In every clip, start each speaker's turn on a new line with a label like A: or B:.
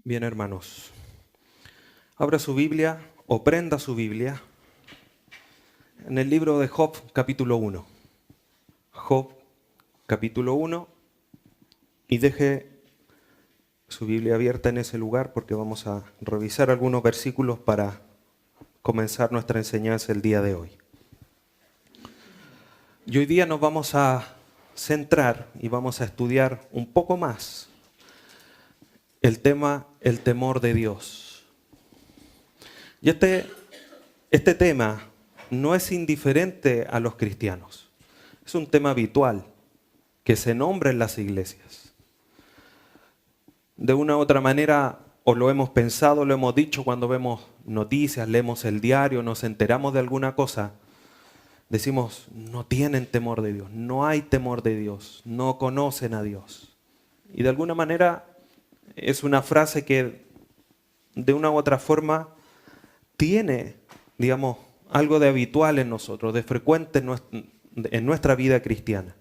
A: Bien, hermanos, abra su Biblia o prenda su Biblia en el libro de Job, capítulo 1. Job, capítulo 1, y deje su Biblia abierta en ese lugar porque vamos a revisar algunos versículos para comenzar nuestra enseñanza el día de hoy. Y hoy día nos vamos a centrar y vamos a estudiar un poco más el tema, el temor de Dios. Y este tema no es indiferente a los cristianos. Es un tema habitual que se nombra en las iglesias. De una u otra manera, o lo hemos pensado, lo hemos dicho cuando vemos noticias, leemos el diario, nos enteramos de alguna cosa, decimos, no tienen temor de Dios, no hay temor de Dios, no conocen a Dios. Y de alguna manera es una frase que de una u otra forma tiene, digamos, algo de habitual en nosotros, de frecuente en nuestra vida cristiana.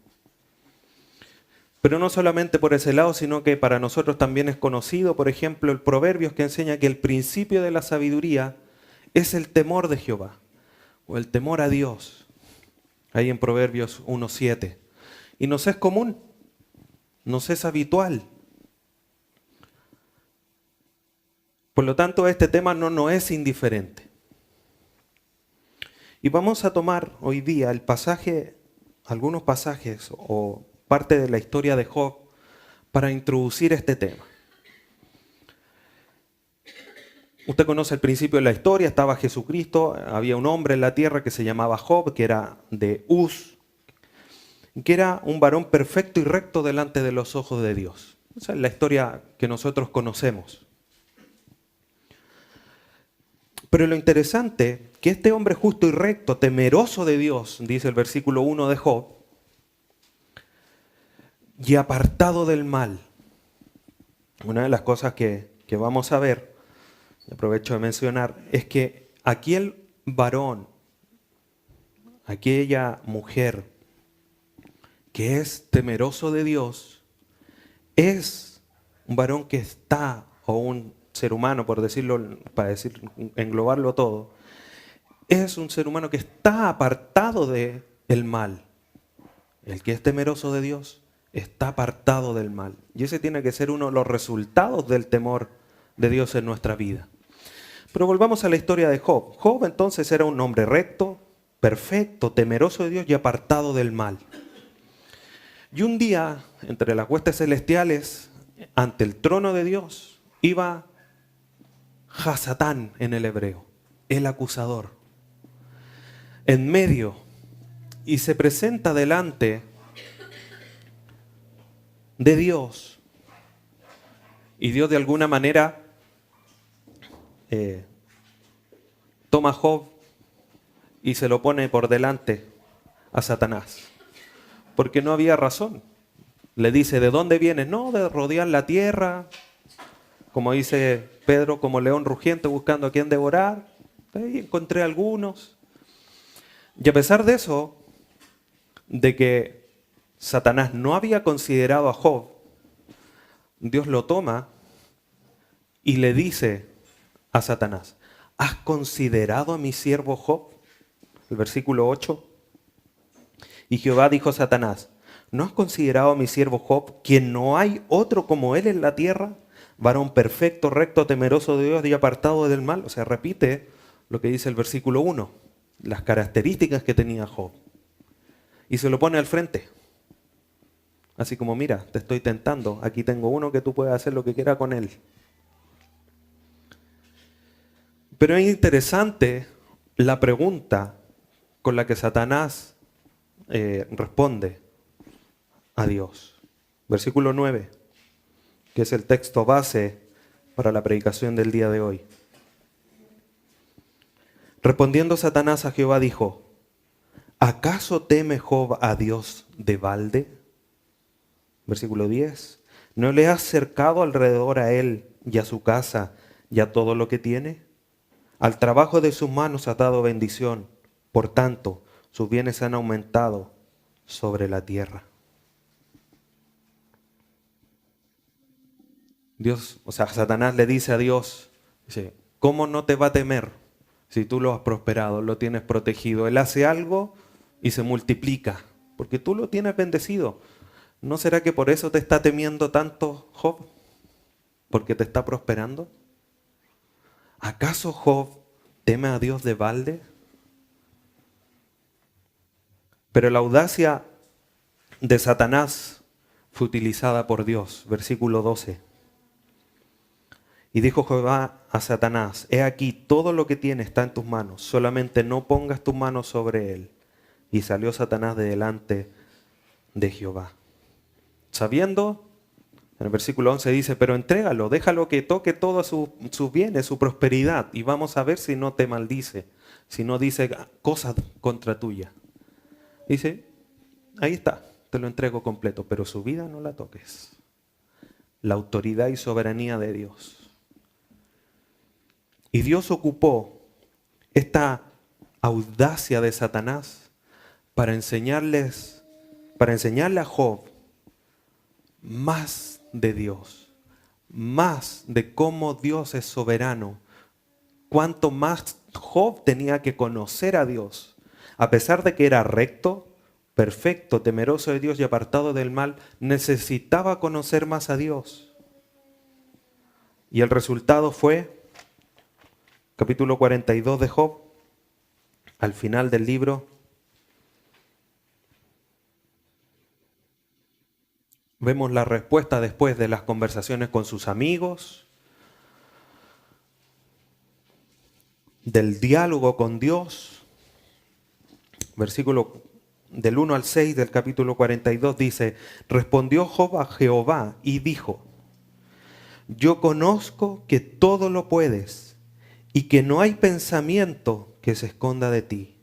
A: Pero no solamente por ese lado, sino que para nosotros también es conocido, por ejemplo, el Proverbios que enseña que el principio de la sabiduría es el temor de Jehová, o el temor a Dios, ahí en Proverbios 1:7. Y nos es común, nos es habitual. Por lo tanto, este tema no es indiferente. Y vamos a tomar hoy día el pasaje, algunos pasajes o parte de la historia de Job para introducir este tema. Usted conoce el principio de la historia, estaba Jesucristo, había un hombre en la tierra que se llamaba Job, que era de Uz, que era un varón perfecto y recto delante de los ojos de Dios. Esa es la historia que nosotros conocemos. Pero lo interesante, que este hombre justo y recto, temeroso de Dios, dice el versículo 1 de Job, y apartado del mal. Una de las cosas que vamos a ver, aprovecho de mencionar, es que aquel varón, aquella mujer que es temeroso de Dios, es un varón que está, o un ser humano, por decirlo, englobarlo todo, es un ser humano que está apartado del mal. El que es temeroso de Dios está apartado del mal. Y ese tiene que ser uno de los resultados del temor de Dios en nuestra vida. Pero volvamos a la historia de Job. Job entonces era un hombre recto, perfecto, temeroso de Dios y apartado del mal. Y un día, entre las huestes celestiales, ante el trono de Dios, iba Hasatán en el hebreo, el acusador, en medio, y se presenta delante de Dios. Y Dios de alguna manera toma a Job y se lo pone por delante a Satanás. Porque no había razón. Le dice, ¿de dónde vienes? No, de rodear la tierra. Como dice Pedro, como león rugiente buscando a quien devorar. Ahí encontré algunos. Y a pesar de eso, de que Satanás no había considerado a Job, Dios lo toma y le dice a Satanás, ¿has considerado a mi siervo Job? El versículo 8. Y Jehová dijo a Satanás, ¿no has considerado a mi siervo Job, quien no hay otro como él en la tierra? Varón perfecto, recto, temeroso de Dios y apartado del mal. O sea, repite lo que dice el versículo 1, las características que tenía Job. Y se lo pone al frente. Así como, mira, te estoy tentando, aquí tengo uno que tú puedes hacer lo que quieras con él. Pero es interesante la pregunta con la que Satanás responde a Dios. Versículo 9, que es el texto base para la predicación del día de hoy. Respondiendo Satanás a Jehová dijo, ¿acaso teme Job a Dios de balde? Versículo 10, ¿no le has cercado alrededor a él y a su casa y a todo lo que tiene? Al trabajo de sus manos ha dado bendición, por tanto, sus bienes han aumentado sobre la tierra. Dios, o sea, Satanás le dice a Dios, dice, ¿cómo no te va a temer si tú lo has prosperado, lo tienes protegido? Él hace algo y se multiplica, porque tú lo tienes bendecido. ¿No será que por eso te está temiendo tanto Job? ¿Porque te está prosperando? ¿Acaso Job teme a Dios de balde? Pero la audacia de Satanás fue utilizada por Dios. Versículo 12. Y dijo Jehová a Satanás, he aquí, todo lo que tiene está en tus manos, solamente no pongas tus manos sobre él. Y salió Satanás de delante de Jehová. Sabiendo, en el versículo 11 dice, pero entrégalo, déjalo que toque todos sus bienes, su prosperidad, y vamos a ver si no te maldice, si no dice cosas contra tuya. Dice, ahí está, te lo entrego completo, pero su vida no la toques. La autoridad y soberanía de Dios. Y Dios ocupó esta audacia de Satanás para enseñarle a Job más de Dios, más de cómo Dios es soberano, cuánto más Job tenía que conocer a Dios. A pesar de que era recto, perfecto, temeroso de Dios y apartado del mal, necesitaba conocer más a Dios. Y el resultado fue, capítulo 42 de Job, al final del libro, vemos la respuesta después de las conversaciones con sus amigos, del diálogo con Dios. Versículo del 1 al 6 del capítulo 42 dice, respondió Job a Jehová y dijo, yo conozco que todo lo puedes y que no hay pensamiento que se esconda de ti.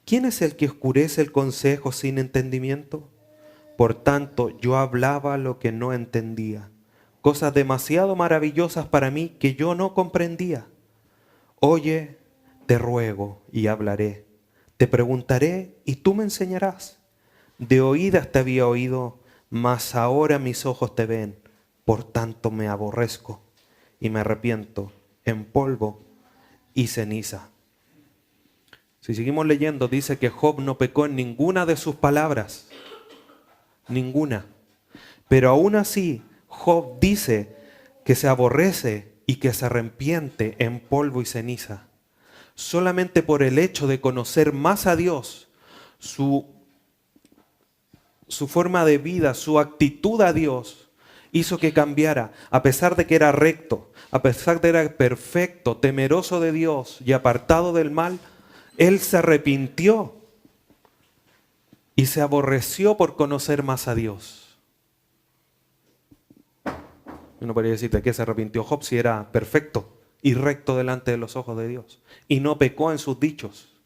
A: ¿Quién es el que oscurece el consejo sin entendimiento? Por tanto, yo hablaba lo que no entendía, cosas demasiado maravillosas para mí que yo no comprendía. Oye, te ruego y hablaré. Te preguntaré y tú me enseñarás. De oídas te había oído, mas ahora mis ojos te ven. Por tanto me aborrezco y me arrepiento en polvo y ceniza. Si seguimos leyendo, dice que Job no pecó en ninguna de sus palabras. Ninguna. Pero aún así, Job dice que se aborrece y que se arrepiente en polvo y ceniza. Solamente por el hecho de conocer más a Dios, su forma de vida, su actitud a Dios, hizo que cambiara, a pesar de que era recto, a pesar de que era perfecto, temeroso de Dios y apartado del mal, él se arrepintió y se aborreció por conocer más a Dios. Uno podría decir de qué se arrepintió Job si era perfecto y recto delante de los ojos de Dios y no pecó en sus dichos.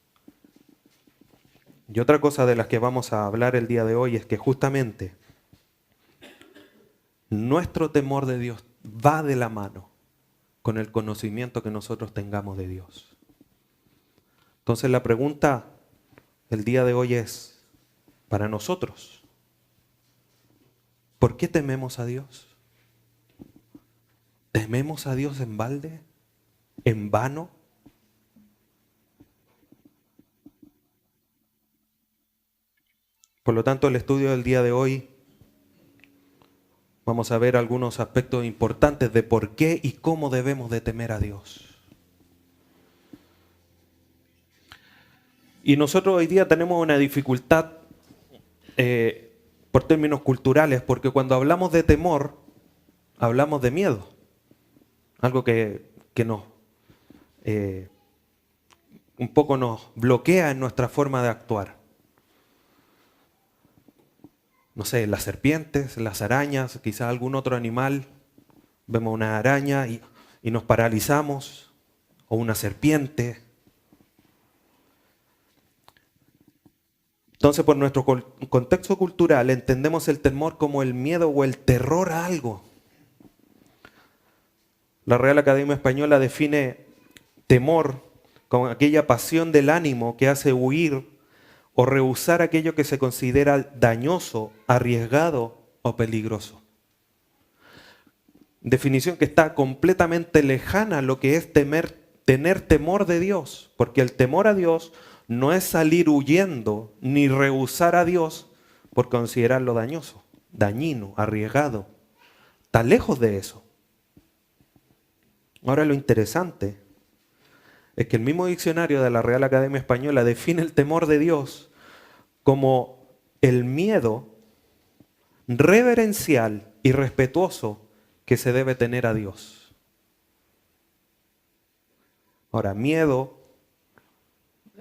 A: Y otra cosa de las que vamos a hablar el día de hoy es que justamente nuestro temor de Dios va de la mano con el conocimiento que nosotros tengamos de Dios. Entonces la pregunta el día de hoy es, para nosotros, ¿por qué tememos a Dios? ¿Tememos a Dios en balde? ¿En vano? Por lo tanto, el estudio del día de hoy vamos a ver algunos aspectos importantes de por qué y cómo debemos de temer a Dios. Y nosotros hoy día tenemos una dificultad por términos culturales, porque cuando hablamos de temor, hablamos de miedo. Algo que nos un poco nos bloquea en nuestra forma de actuar. No sé, las serpientes, las arañas, quizás algún otro animal. Vemos una araña y nos paralizamos, o una serpiente. Entonces, por nuestro contexto cultural, entendemos el temor como el miedo o el terror a algo. La Real Academia Española define temor como aquella pasión del ánimo que hace huir o rehusar aquello que se considera dañoso, arriesgado o peligroso. definición que está completamente lejana a lo que es tener temor de Dios, porque el temor a Dios no es salir huyendo ni rehusar a Dios por considerarlo dañoso, dañino, arriesgado. Está lejos de eso. Ahora lo interesante es que el mismo diccionario de la Real Academia Española define el temor de Dios como el miedo reverencial y respetuoso que se debe tener a Dios. Ahora, miedo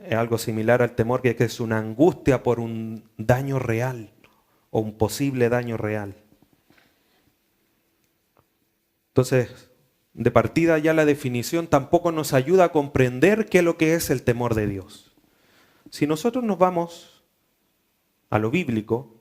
A: es algo similar al temor, que es una angustia por un daño real o un posible daño real. Entonces, de partida ya la definición tampoco nos ayuda a comprender qué es lo que es el temor de Dios. Si nosotros nos vamos a lo bíblico,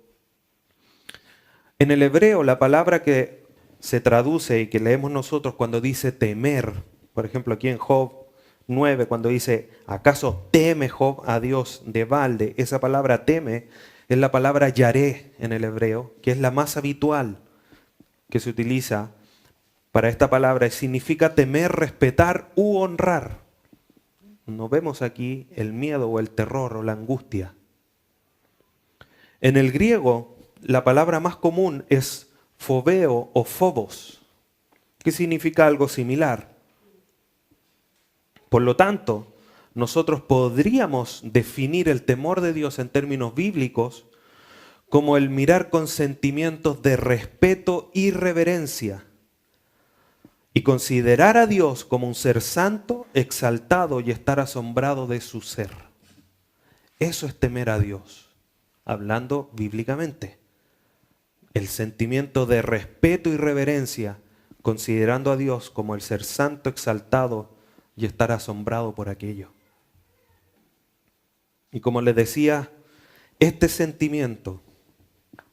A: en el hebreo la palabra que se traduce y que leemos nosotros cuando dice temer, por ejemplo aquí en Job 9, cuando dice, ¿acaso teme Job a Dios de balde? Esa palabra teme es la palabra yaré en el hebreo, que es la más habitual que se utiliza para esta palabra. Significa temer, respetar u honrar. No vemos aquí el miedo o el terror o la angustia. En el griego, la palabra más común es fobeo o phobos, que significa algo similar. Por lo tanto, nosotros podríamos definir el temor de Dios en términos bíblicos como el mirar con sentimientos de respeto y reverencia y considerar a Dios como un ser santo, exaltado y estar asombrado de su ser. Eso es temer a Dios, hablando bíblicamente. El sentimiento de respeto y reverencia, considerando a Dios como el ser santo, exaltado y estar asombrado por aquello. Y como les decía, este sentimiento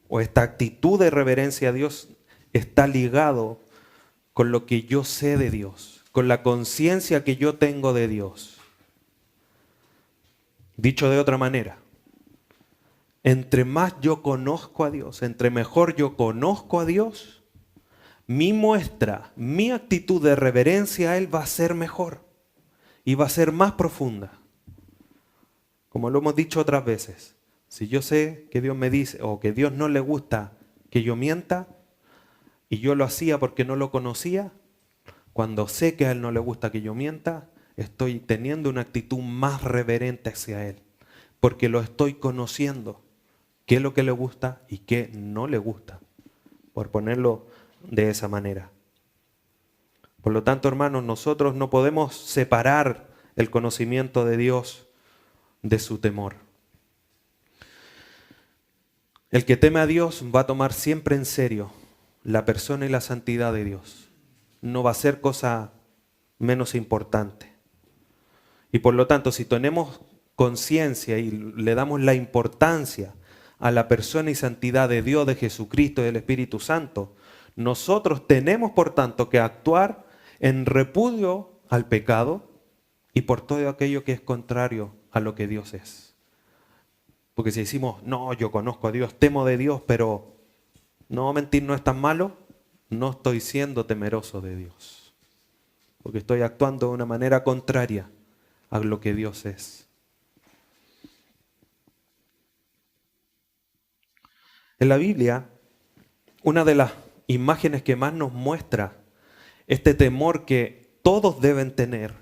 A: o esta actitud de reverencia a Dios está ligado con lo que yo sé de Dios, con la conciencia que yo tengo de Dios. Dicho de otra manera, entre más yo conozco a Dios, entre mejor yo conozco a Dios, mi muestra, mi actitud de reverencia a Él va a ser mejor y va a ser más profunda. Como lo hemos dicho otras veces, si yo sé que Dios me dice o que Dios no le gusta que yo mienta y yo lo hacía porque no lo conocía, cuando sé que a Él no le gusta que yo mienta, estoy teniendo una actitud más reverente hacia Él, porque lo estoy conociendo, qué es lo que le gusta y qué no le gusta, por ponerlo de esa manera. Por lo tanto, hermanos, nosotros no podemos separar el conocimiento de Dios de su temor. El que teme a Dios va a tomar siempre en serio la persona y la santidad de Dios. No va a ser cosa menos importante. Y por lo tanto, si tenemos conciencia y le damos la importancia a la persona y santidad de Dios, de Jesucristo y del Espíritu Santo, nosotros tenemos por tanto que actuar en repudio al pecado y por todo aquello que es contrario a lo que Dios es. Porque si decimos, no, yo conozco a Dios, temo de Dios, pero no mentir no es tan malo, no estoy siendo temeroso de Dios. Porque estoy actuando de una manera contraria a lo que Dios es. En la Biblia, una de las imágenes que más nos muestra este temor que todos deben tener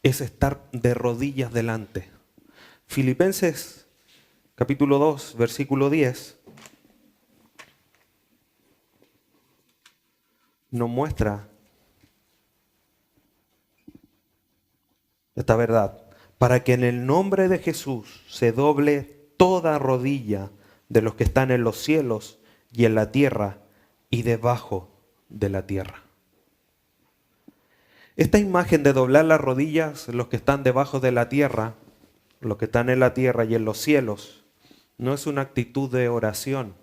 A: es estar de rodillas delante. Filipenses capítulo 2, versículo 10 nos muestra esta verdad. Para que en el nombre de Jesús se doble toda rodilla de los que están en los cielos y en la tierra y debajo de la tierra. Esta imagen de doblar las rodillas, los que están debajo de la tierra, los que están en la tierra y en los cielos, no es una actitud de oración.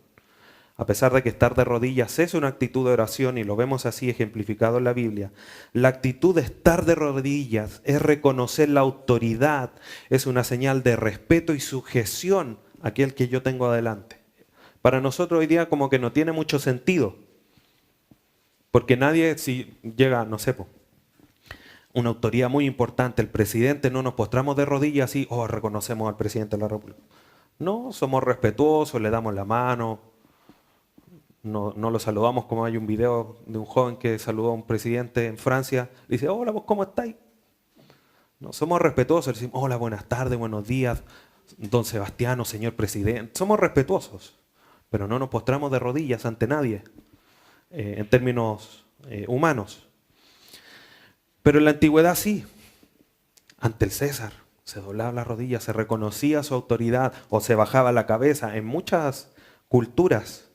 A: A pesar de que estar de rodillas es una actitud de oración y lo vemos así ejemplificado en la Biblia, la actitud de estar de rodillas es reconocer la autoridad, es una señal de respeto y sujeción a aquel que yo tengo adelante. Para nosotros hoy día como que no tiene mucho sentido. Porque nadie, si llega, no sé, una autoridad muy importante, el presidente, no nos postramos de rodillas y, reconocemos al presidente de la República. No, somos respetuosos, le damos la mano, no lo saludamos como hay un video de un joven que saludó a un presidente en Francia, le dice, hola, ¿vos cómo estáis? No, somos respetuosos, decimos, hola, buenas tardes, buenos días, don Sebastiano, señor presidente. Somos respetuosos, pero no nos postramos de rodillas ante nadie, en términos humanos. Pero en la antigüedad sí, ante el César se doblaba la rodilla, se reconocía su autoridad o se bajaba la cabeza. En muchas culturas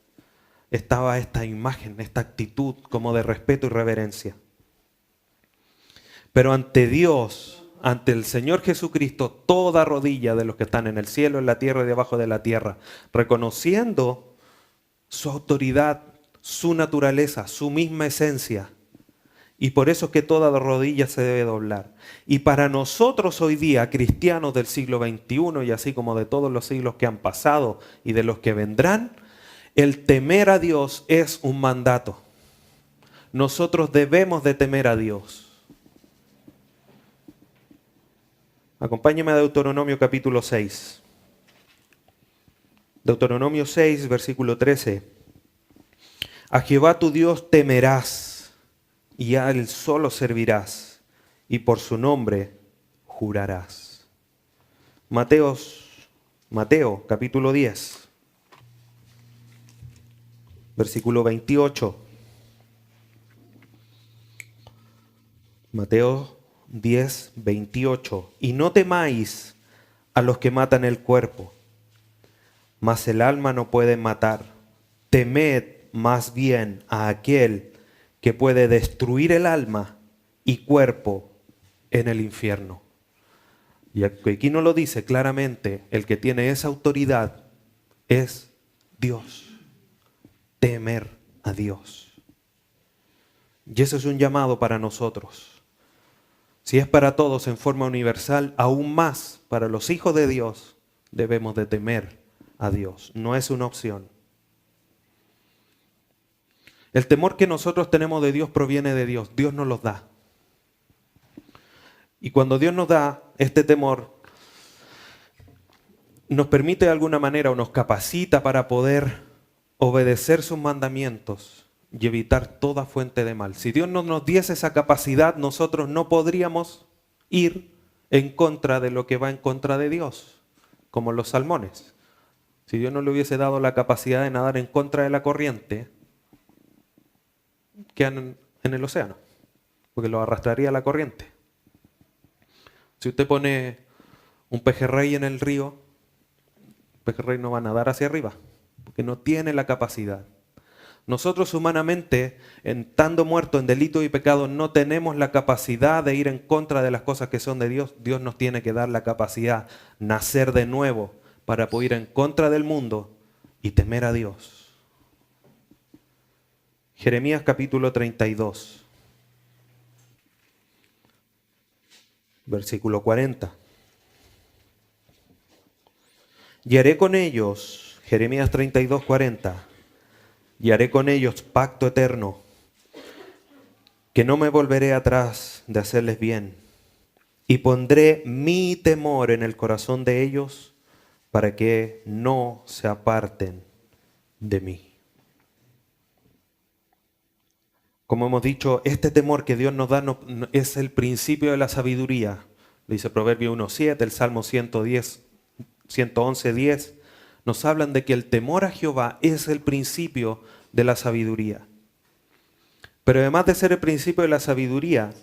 A: estaba esta imagen, esta actitud como de respeto y reverencia. Pero ante Dios, ante el Señor Jesucristo, toda rodilla de los que están en el cielo, en la tierra y debajo de la tierra, reconociendo su autoridad, su naturaleza, su misma esencia. Y por eso es que toda rodilla se debe doblar. Y para nosotros hoy día, cristianos del siglo XXI y así como de todos los siglos que han pasado y de los que vendrán, el temer a Dios es un mandato. Nosotros debemos de temer a Dios. Acompáñeme a Deuteronomio capítulo 6. Deuteronomio 6, versículo 13. A Jehová tu Dios temerás y a Él solo servirás y por su nombre jurarás. Mateo capítulo 10, versículo 28. Mateo 10, 28. Y no temáis a los que matan el cuerpo, mas el alma no puede matar. Temed más bien a aquel que puede destruir el alma y cuerpo en el infierno. Y aquí no lo dice claramente, el que tiene esa autoridad es Dios. Temer a Dios. Y eso es un llamado para nosotros. Si es para todos en forma universal, aún más para los hijos de Dios debemos de temer a Dios. No es una opción. El temor que nosotros tenemos de Dios proviene de Dios. Dios nos los da. Y cuando Dios nos da este temor, nos permite de alguna manera o nos capacita para poder obedecer sus mandamientos y evitar toda fuente de mal. Si Dios no nos diese esa capacidad, nosotros no podríamos ir en contra de lo que va en contra de Dios, como los salmones. Si Dios no le hubiese dado la capacidad de nadar en contra de la corriente, quedan en el océano, porque los arrastraría la corriente. Si usted pone un pejerrey en el río, el pejerrey no va a nadar hacia arriba, porque no tiene la capacidad. Nosotros humanamente, estando muertos en delito y pecado, no tenemos la capacidad de ir en contra de las cosas que son de Dios. Dios nos tiene que dar la capacidad, nacer de nuevo, para poder ir en contra del mundo y temer a Dios. Jeremías capítulo 32, versículo 40. Y haré con ellos, Jeremías 32, 40. Y haré con ellos pacto eterno, que no me volveré atrás de hacerles bien, y pondré mi temor en el corazón de ellos para que no se aparten de mí. Como hemos dicho, este temor que Dios nos da es el principio de la sabiduría. Lo dice Proverbio 1.7, el Salmo 111.10. Nos hablan de que el temor a Jehová es el principio de la sabiduría. Pero además de ser el principio de la sabiduría,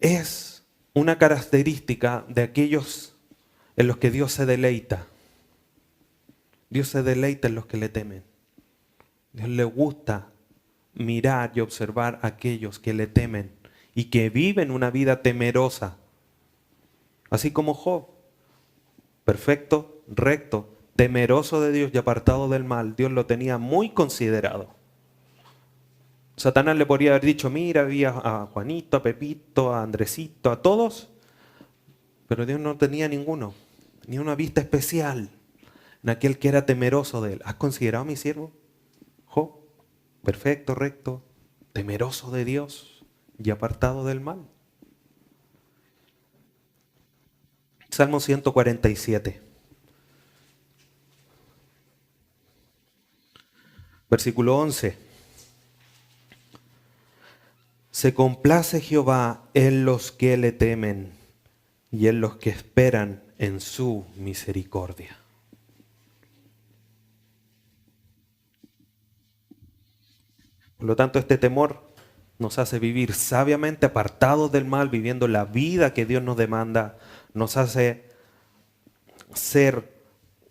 A: es una característica de aquellos en los que Dios se deleita. Dios se deleita en los que le temen. Dios le gusta mirar y observar a aquellos que le temen y que viven una vida temerosa. Así como Job, perfecto, recto, temeroso de Dios y apartado del mal, Dios lo tenía muy considerado. Satanás le podría haber dicho, mira, había a Juanito, a Pepito, a Andresito, a todos, pero Dios no tenía ninguno, ni una vista especial en aquel que era temeroso de él. ¿Has considerado a mi siervo? perfecto, recto, temeroso de Dios y apartado del mal. Salmo 147, versículo 11. Se complace Jehová en los que le temen y en los que esperan en su misericordia. Por lo tanto, este temor nos hace vivir sabiamente apartados del mal, viviendo la vida que Dios nos demanda, nos hace ser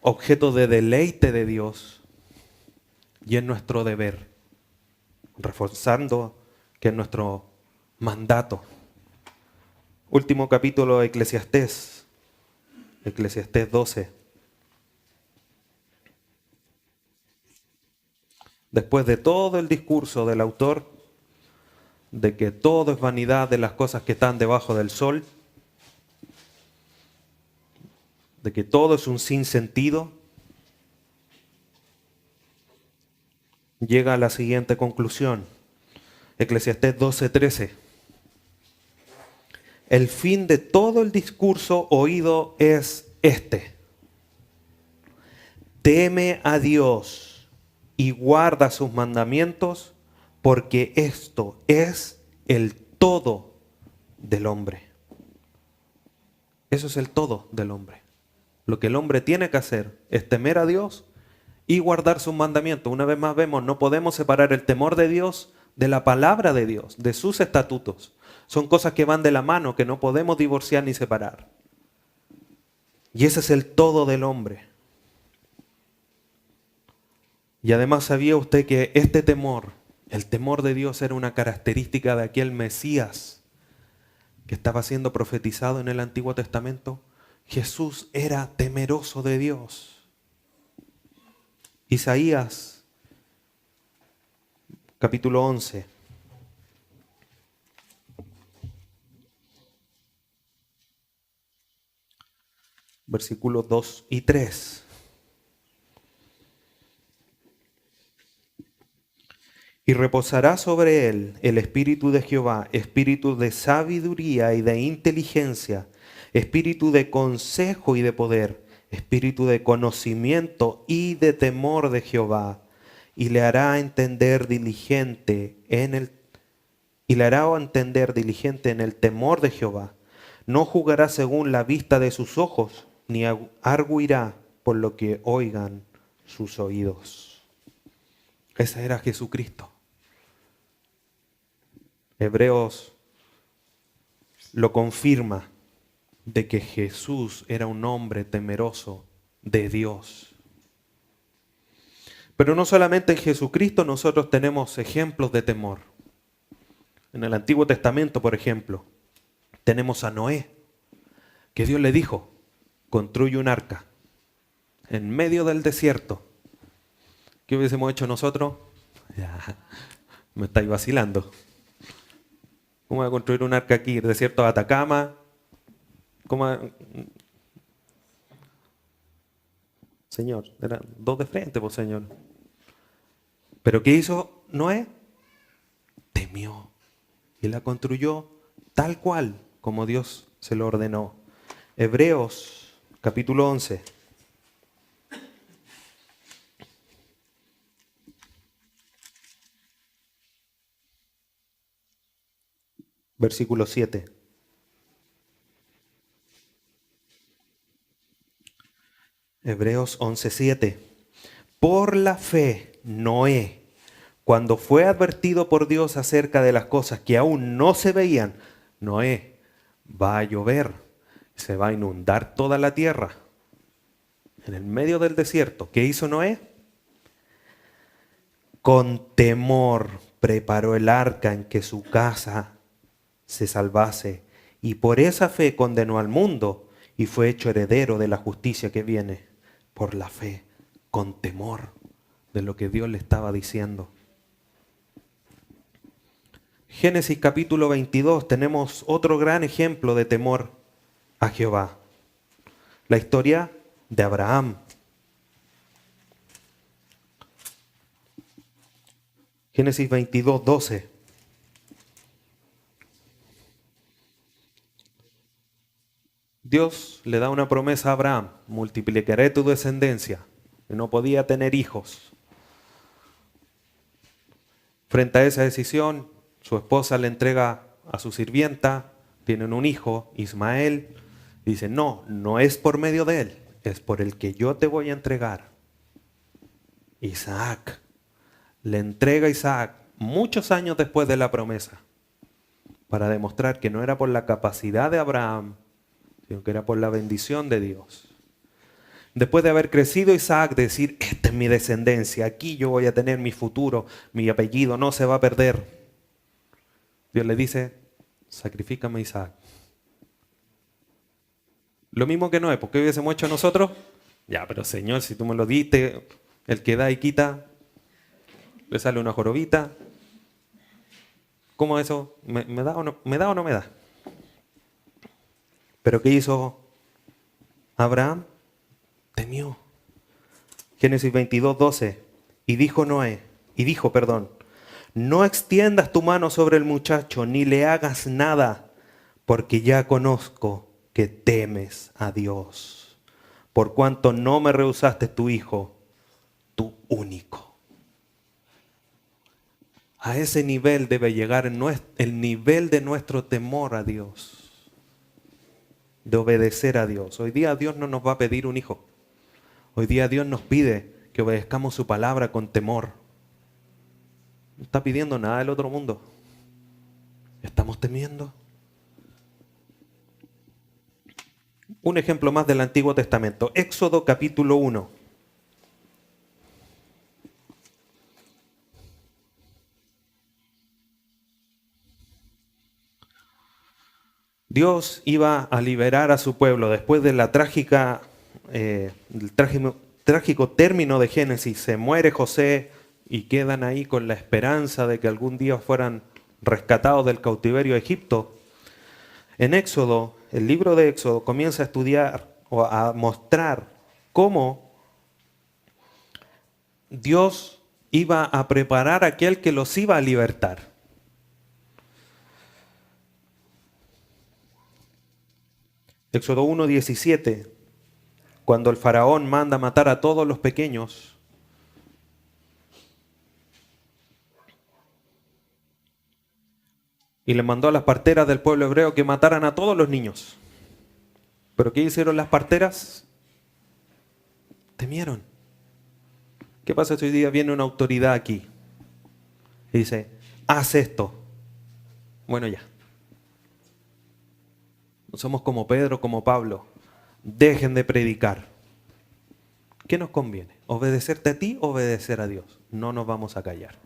A: objeto de deleite de Dios y es nuestro deber, reforzando que es nuestro mandato. Último capítulo de Eclesiastés, Eclesiastés 12. Después de todo el discurso del autor, de que todo es vanidad de las cosas que están debajo del sol, de que todo es un sinsentido, llega a la siguiente conclusión. Eclesiastés 12:13. El fin de todo el discurso oído es este: teme a Dios y guarda sus mandamientos, porque esto es el todo del hombre. Eso es el todo del hombre. Lo que el hombre tiene que hacer es temer a Dios y guardar sus mandamientos. Una vez más vemos, no podemos separar el temor de Dios de la palabra de Dios, de sus estatutos. Son cosas que van de la mano, que no podemos divorciar ni separar. Y ese es el todo del hombre. Y además, ¿sabía usted que este temor, el temor de Dios, era una característica de aquel Mesías que estaba siendo profetizado en el Antiguo Testamento? Jesús era temeroso de Dios. Isaías, capítulo 11. Versículos 2 y 3. Y reposará sobre él el espíritu de Jehová, espíritu de sabiduría y de inteligencia, espíritu de consejo y de poder, espíritu de conocimiento y de temor de Jehová, y le hará entender diligente en el temor de Jehová. No jugará según la vista de sus ojos, ni arguirá por lo que oigan sus oídos. Ese era Jesucristo. Hebreos lo confirma, de que Jesús era un hombre temeroso de Dios. Pero no solamente en Jesucristo nosotros tenemos ejemplos de temor. En el Antiguo Testamento, por ejemplo, tenemos a Noé, que Dios le dijo: construye un arca en medio del desierto. ¿Qué hubiésemos hecho nosotros? Ya, me estáis vacilando. ¿Cómo voy a construir un arca aquí? El desierto de Atacama. ¿Cómo? Señor, eran dos de frente, pues Señor. Pero ¿qué hizo Noé? Temió y la construyó tal cual como Dios se lo ordenó. Hebreos capítulo 11. Versículo 7. Hebreos 11:7. Por la fe, Noé, cuando fue advertido por Dios acerca de las cosas que aún no se veían, Noé, va a llover, se va a inundar toda la tierra. En el medio del desierto, ¿qué hizo Noé? Con temor preparó el arca en que su casa se salvase, y por esa fe condenó al mundo y fue hecho heredero de la justicia que viene. Por la fe, con temor de lo que Dios le estaba diciendo. Génesis capítulo 22 tenemos otro gran ejemplo de temor a Jehová. La historia de Abraham. Génesis 22, 12. Dios le da una promesa a Abraham: multiplicaré tu descendencia. Y no podía tener hijos. Frente a esa decisión, su esposa le entrega a su sirvienta, tienen un hijo, Ismael. Dice, no, no es por medio de él, es por el que yo te voy a entregar. Isaac. Le entrega a Isaac muchos años después de la promesa, para demostrar que no era por la capacidad de Abraham, sino que era por la bendición de Dios. Después de haber crecido Isaac, decir, esta es mi descendencia, aquí yo voy a tener mi futuro, mi apellido no se va a perder. Dios le dice, sacrifícame a Isaac. Lo mismo que Noé, ¿por qué hubiésemos hecho nosotros? Ya, pero Señor, si tú me lo diste, el que da y quita, le sale una jorobita. ¿Cómo eso? ¿Me da o no me da? Pero ¿qué hizo Abraham? Temió. Génesis 22, 12. Y dijo, no extiendas tu mano sobre el muchacho, ni le hagas nada, porque ya conozco que temes a Dios, por cuanto no me rehusaste tu hijo, tu único. A ese nivel debe llegar el nivel de nuestro temor a Dios, de obedecer a Dios. Hoy día Dios no nos va a pedir un hijo. Hoy día Dios nos pide que obedezcamos su palabra con temor. No está pidiendo nada del otro mundo. ¿Estamos temiendo? Un ejemplo más del Antiguo Testamento. Éxodo capítulo 1. Dios iba a liberar a su pueblo después de la trágico término de Génesis. Se muere José y quedan ahí con la esperanza de que algún día fueran rescatados del cautiverio a Egipto. En Éxodo, el libro de Éxodo comienza a estudiar o a mostrar cómo Dios iba a preparar a aquel que los iba a libertar. Éxodo 1:17, cuando el faraón manda matar a todos los pequeños, y le mandó a las parteras del pueblo hebreo que mataran a todos los niños. ¿Pero qué hicieron las parteras? Temieron. ¿Qué pasa si hoy día viene una autoridad aquí y dice, haz esto? Bueno, ya. No somos como Pedro, como Pablo. Dejen de predicar. ¿Qué nos conviene? ¿Obedecerte a ti o obedecer a Dios? No nos vamos a callar.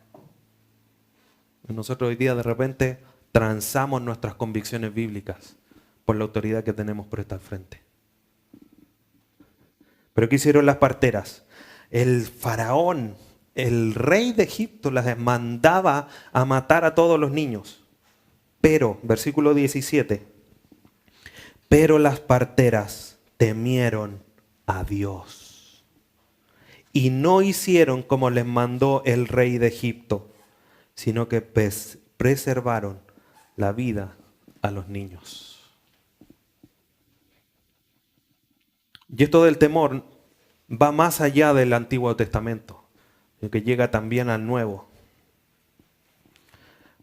A: Nosotros hoy día de repente transamos nuestras convicciones bíblicas por la autoridad que tenemos por estar frente. ¿Pero qué hicieron las parteras? El faraón, el rey de Egipto, las mandaba a matar a todos los niños. Pero, versículo 17, pero las parteras temieron a Dios y no hicieron como les mandó el rey de Egipto, sino que preservaron la vida a los niños. Y esto del temor va más allá del Antiguo Testamento, que llega también al Nuevo.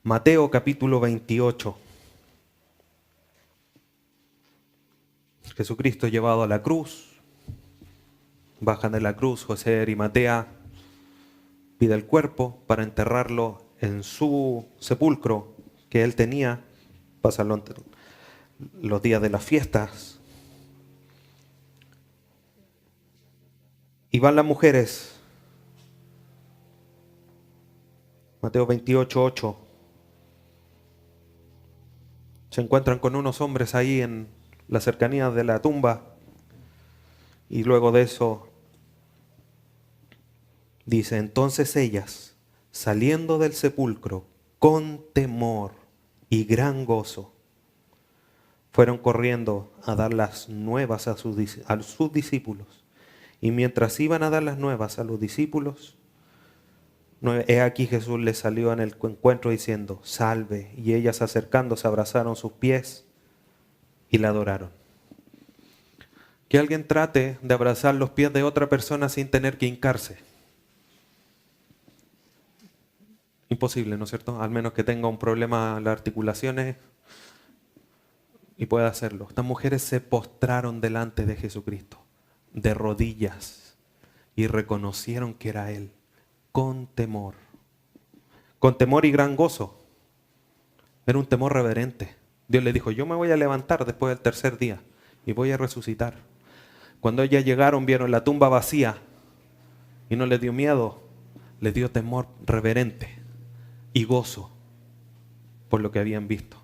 A: Mateo capítulo 28. Jesucristo llevado a la cruz. Bajan de la cruz, José de Arimatea pide el cuerpo para enterrarlo en su sepulcro que él tenía. Pasan los días de las fiestas. Y van las mujeres. Mateo 28, 8. Se encuentran con unos hombres ahí en la cercanía de la tumba. Y luego de eso dice, entonces ellas, saliendo del sepulcro con temor y gran gozo, fueron corriendo a dar las nuevas a sus discípulos. Y mientras iban a dar las nuevas a los discípulos, He aquí Jesús les salió en el encuentro diciendo, salve. Y ellas acercándose abrazaron sus pies y la adoraron. Que alguien trate de abrazar los pies de otra persona sin tener que hincarse. Imposible, ¿no es cierto? Al menos que tenga un problema en las articulaciones y pueda hacerlo. Estas mujeres se postraron delante de Jesucristo, de rodillas, y reconocieron que era Él, con temor y gran gozo. Era un temor reverente. Dios le dijo, yo me voy a levantar después del tercer día y voy a resucitar. Cuando ellas llegaron, vieron la tumba vacía y no les dio miedo, les dio temor reverente y gozo por lo que habían visto.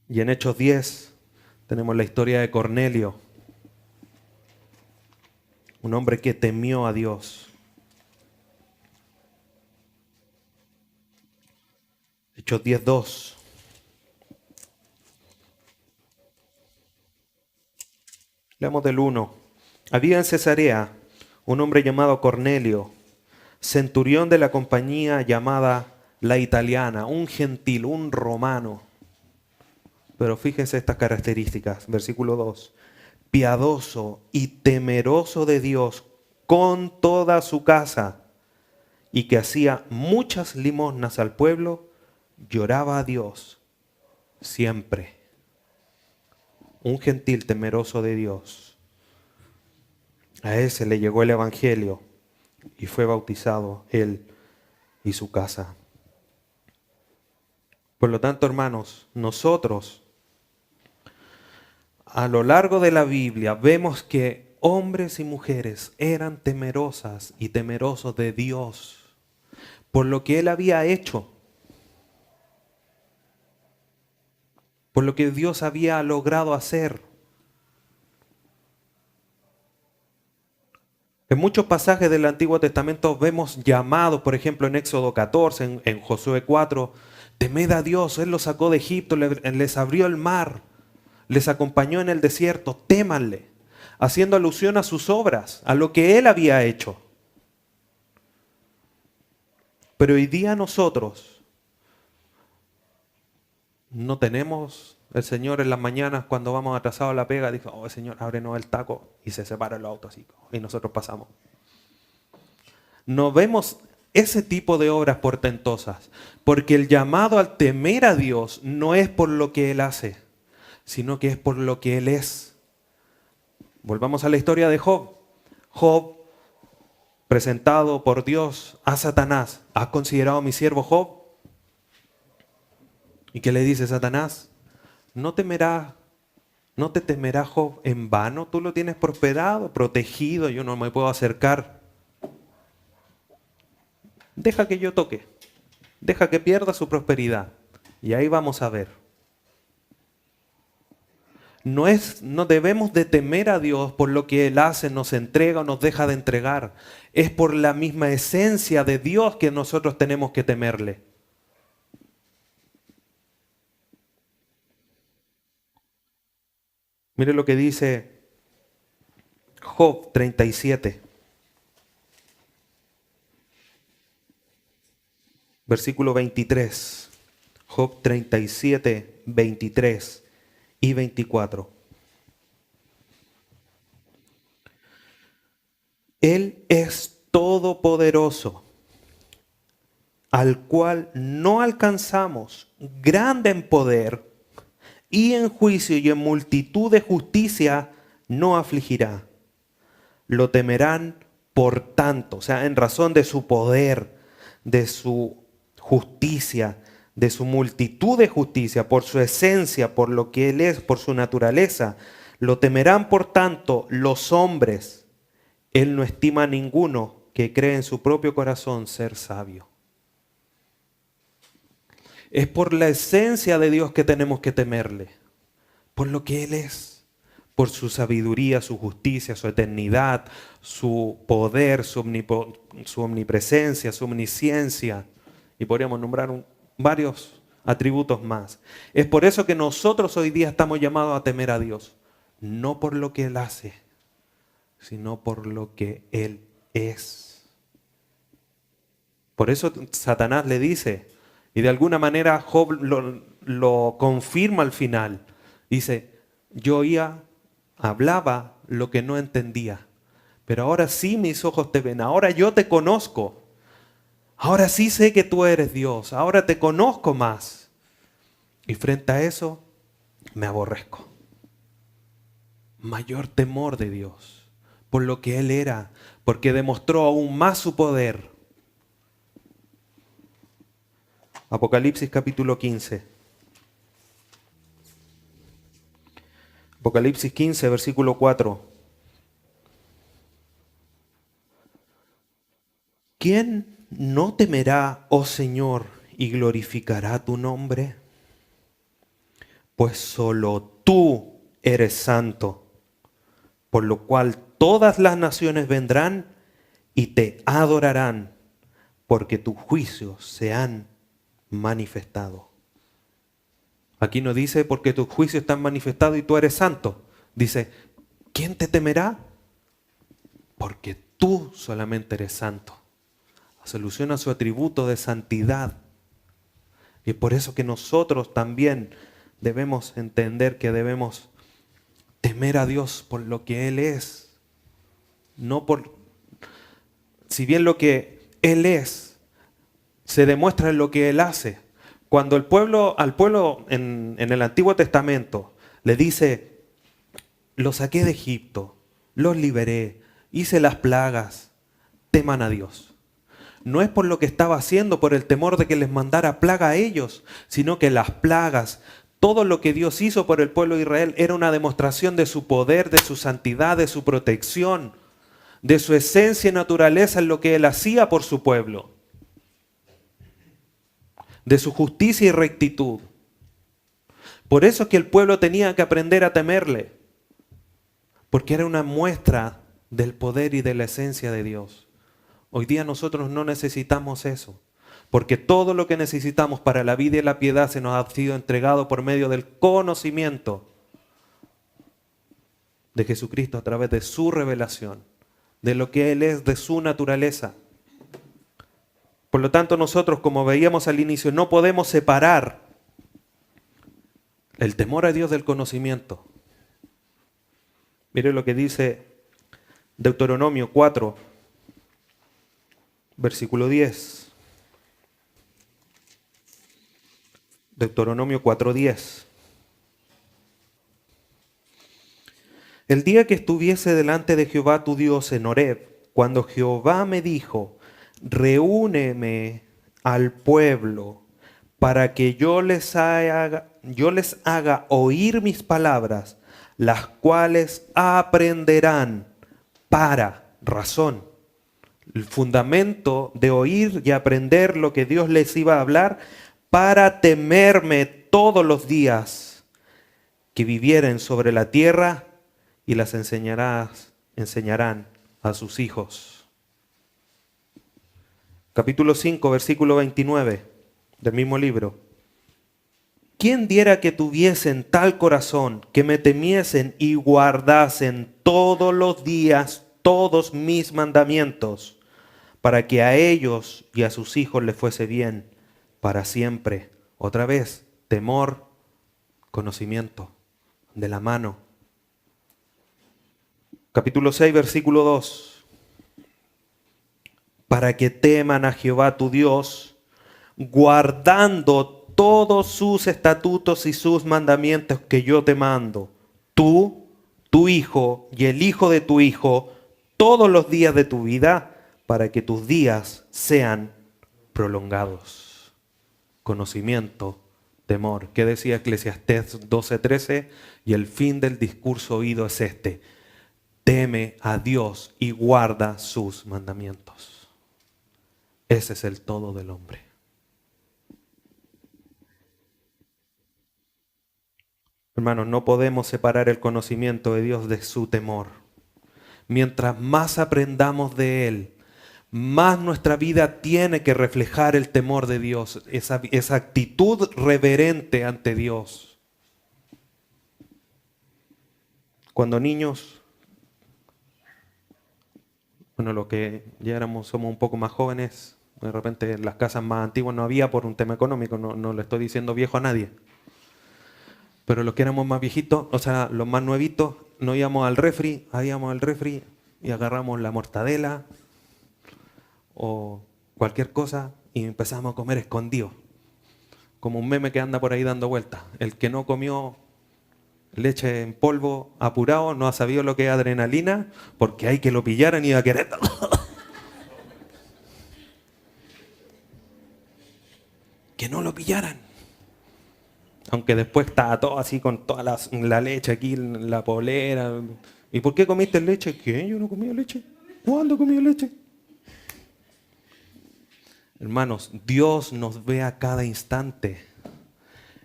A: Y en Hechos 10 tenemos la historia de Cornelio, un hombre que temió a Dios. Hechos 10:2. Leamos del 1. Había en Cesarea un hombre llamado Cornelio, centurión de la compañía llamada la Italiana, un gentil, un romano. Pero fíjense estas características, versículo 2. Piadoso y temeroso de Dios con toda su casa, y que hacía muchas limosnas al pueblo, lloraba a Dios siempre. Un gentil temeroso de Dios. A ese le llegó el evangelio y fue bautizado él y su casa. Por lo tanto, hermanos, nosotros a lo largo de la Biblia vemos que hombres y mujeres eran temerosas y temerosos de Dios por lo que Él había hecho, por lo que Dios había logrado hacer. En muchos pasajes del Antiguo Testamento vemos llamados, por ejemplo en Éxodo 14, en Josué 4, temed a Dios, Él los sacó de Egipto, les abrió el mar, les acompañó en el desierto, témanle, haciendo alusión a sus obras, a lo que Él había hecho. Pero hoy día nosotros no tenemos el Señor en las mañanas cuando vamos atrasados a la pega, dice, oh Señor, ábrenos el taco, y se separa el auto así, y nosotros pasamos. No vemos ese tipo de obras portentosas, porque el llamado al temer a Dios no es por lo que Él hace, sino que es por lo que Él es. Volvamos a la historia de Job. Job, presentado por Dios a Satanás, ¿has considerado a mi siervo Job? ¿Y qué le dice Satanás? No te temerá Job en vano, tú lo tienes prosperado, protegido, yo no me puedo acercar. Deja que yo toque, deja que pierda su prosperidad. Y ahí vamos a ver. No debemos de temer a Dios por lo que Él hace, nos entrega o nos deja de entregar. Es por la misma esencia de Dios que nosotros tenemos que temerle. Mire lo que dice Job 37, versículo 23. Job 37, 23 y 24. Él es todopoderoso, al cual no alcanzamos, grande en poder, y en juicio y en multitud de justicia no afligirá. Lo temerán por tanto, o sea, en razón de su poder, de su justicia, de su multitud de justicia, por su esencia, por lo que Él es, por su naturaleza. Lo temerán por tanto los hombres. Él no estima a ninguno que cree en su propio corazón ser sabio. Es por la esencia de Dios que tenemos que temerle, por lo que Él es, por su sabiduría, su justicia, su eternidad, su poder, su omnipresencia, su omnisciencia, y podríamos nombrar varios atributos más. Es por eso que nosotros hoy día estamos llamados a temer a Dios, no por lo que Él hace, sino por lo que Él es. Por eso Satanás le dice, y de alguna manera Job lo confirma al final. Dice, yo hablaba lo que no entendía, pero ahora sí mis ojos te ven, ahora yo te conozco. Ahora sí sé que tú eres Dios, ahora te conozco más. Y frente a eso, me aborrezco. Mayor temor de Dios, por lo que Él era, porque demostró aún más su poder. Apocalipsis capítulo 15. Apocalipsis 15, versículo 4. ¿Quién no temerá, oh Señor, y glorificará tu nombre? Pues solo tú eres santo, por lo cual todas las naciones vendrán y te adorarán, porque tus juicios se han manifestado. Aquí no dice porque tus juicios están manifestados y tú eres santo. Dice, ¿quién te temerá? Porque tú solamente eres santo. Se alusiona a su atributo de santidad. Y es por eso que nosotros también debemos entender que debemos temer a Dios por lo que Él es. No por, si bien lo que Él es se demuestra en lo que Él hace. Cuando al pueblo en el Antiguo Testamento le dice, los saqué de Egipto, los liberé, hice las plagas, teman a Dios. No es por lo que estaba haciendo, por el temor de que les mandara plaga a ellos, sino que las plagas, todo lo que Dios hizo por el pueblo de Israel era una demostración de su poder, de su santidad, de su protección, de su esencia y naturaleza en lo que Él hacía por su pueblo, de su justicia y rectitud. Por eso es que el pueblo tenía que aprender a temerle, porque era una muestra del poder y de la esencia de Dios. Hoy día nosotros no necesitamos eso, porque todo lo que necesitamos para la vida y la piedad se nos ha sido entregado por medio del conocimiento de Jesucristo a través de su revelación, de lo que Él es, de su naturaleza. Por lo tanto, nosotros, como veíamos al inicio, no podemos separar el temor a Dios del conocimiento. Mire lo que dice Deuteronomio 4, versículo 10. Deuteronomio 4:10. El día que estuviese delante de Jehová tu Dios en Horeb, cuando Jehová me dijo, reúneme al pueblo para que yo les haga oír mis palabras, las cuales aprenderán para razón. El fundamento de oír y aprender lo que Dios les iba a hablar para temerme todos los días que vivieren sobre la tierra y las enseñarán a sus hijos. Capítulo 5, versículo 29 del mismo libro. ¿Quién diera que tuviesen tal corazón, que me temiesen y guardasen todos los días todos mis mandamientos, para que a ellos y a sus hijos les fuese bien para siempre? Otra vez, temor, conocimiento, de la mano. Capítulo 6, versículo 2. Para que teman a Jehová tu Dios, guardando todos sus estatutos y sus mandamientos que yo te mando, tú, tu hijo y el hijo de tu hijo, todos los días de tu vida, para que tus días sean prolongados. Conocimiento, temor. ¿Qué decía Eclesiastés 12:13? Y el fin del discurso oído es este: teme a Dios y guarda sus mandamientos. Ese es el todo del hombre. Hermanos, no podemos separar el conocimiento de Dios de su temor. Mientras más aprendamos de Él, más nuestra vida tiene que reflejar el temor de Dios, esa actitud reverente ante Dios. Cuando niños, Bueno, los que ya somos un poco más jóvenes, de repente en las casas más antiguas no había por un tema económico, no le estoy diciendo viejo a nadie. Pero los que éramos más viejitos, o sea, los más nuevitos, nos íbamos al refri y agarramos la mortadela o cualquier cosa y empezamos a comer escondidos. Como un meme que anda por ahí dando vueltas. El que no comió leche en polvo apurado no ha sabido lo que es adrenalina porque hay que lo pillaran y iba a querer. Que no lo pillaran. Aunque después estaba todo así con toda la leche aquí, la polera. ¿Y por qué comiste leche? ¿Qué? Yo no comía leche. ¿Cuándo comí leche? Hermanos, Dios nos ve a cada instante.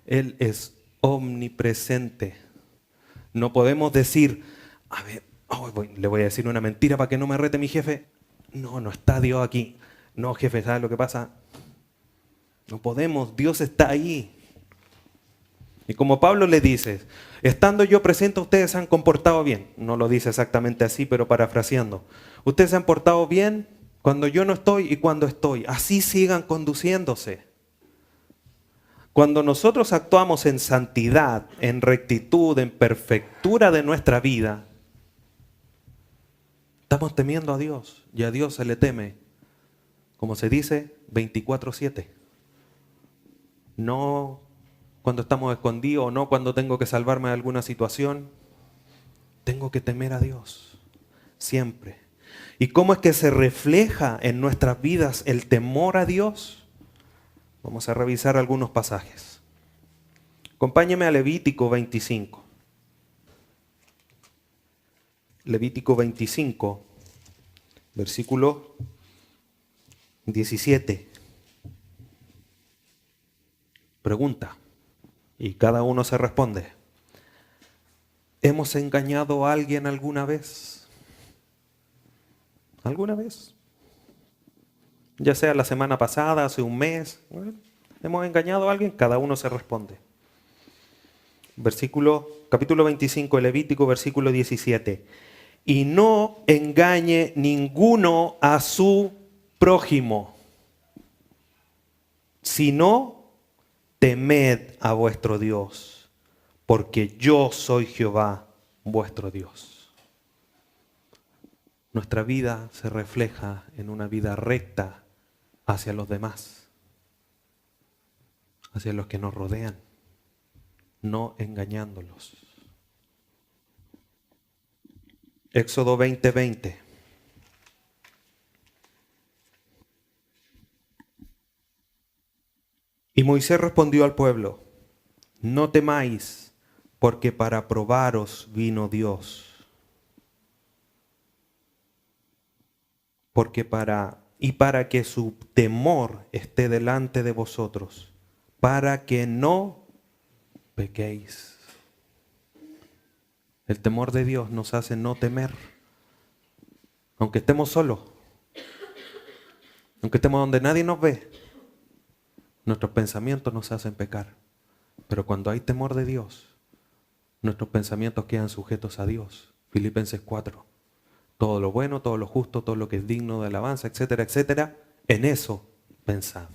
A: Él es omnipresente. No podemos decir, a ver, le voy a decir una mentira para que no me rete mi jefe. No está Dios aquí. No, jefe, ¿sabes lo que pasa? No podemos, Dios está ahí. Y como Pablo le dice, estando yo presente, ustedes se han comportado bien. No lo dice exactamente así, pero parafraseando. Ustedes se han portado bien cuando yo no estoy y cuando estoy. Así sigan conduciéndose. Cuando nosotros actuamos en santidad, en rectitud, en perfectura de nuestra vida, estamos temiendo a Dios y a Dios se le teme. Como se dice, 24/7. No cuando estamos escondidos o no cuando tengo que salvarme de alguna situación. Tengo que temer a Dios, siempre. ¿Y cómo es que se refleja en nuestras vidas el temor a Dios? Vamos a revisar algunos pasajes. Acompáñeme a Levítico 25. Levítico 25, versículo 17. Pregunta, y cada uno se responde. ¿Hemos engañado a alguien alguna vez? ¿Alguna vez? Ya sea la semana pasada, hace un mes. Bueno, ¿hemos engañado a alguien? Cada uno se responde. Capítulo 25, Levítico, versículo 17. Y no engañe ninguno a su prójimo, sino temed a vuestro Dios, porque yo soy Jehová, vuestro Dios. Nuestra vida se refleja en una vida recta hacia los demás, hacia los que nos rodean, no engañándolos. Éxodo 20:20. Y Moisés respondió al pueblo, no temáis, porque para probaros vino Dios. Para que su temor esté delante de vosotros, para que no pequéis. El temor de Dios nos hace no temer, aunque estemos solos, aunque estemos donde nadie nos ve. Nuestros pensamientos nos hacen pecar, pero cuando hay temor de Dios, nuestros pensamientos quedan sujetos a Dios. Filipenses 4. Todo lo bueno, todo lo justo, todo lo que es digno de alabanza, etcétera, etcétera, en eso pensad.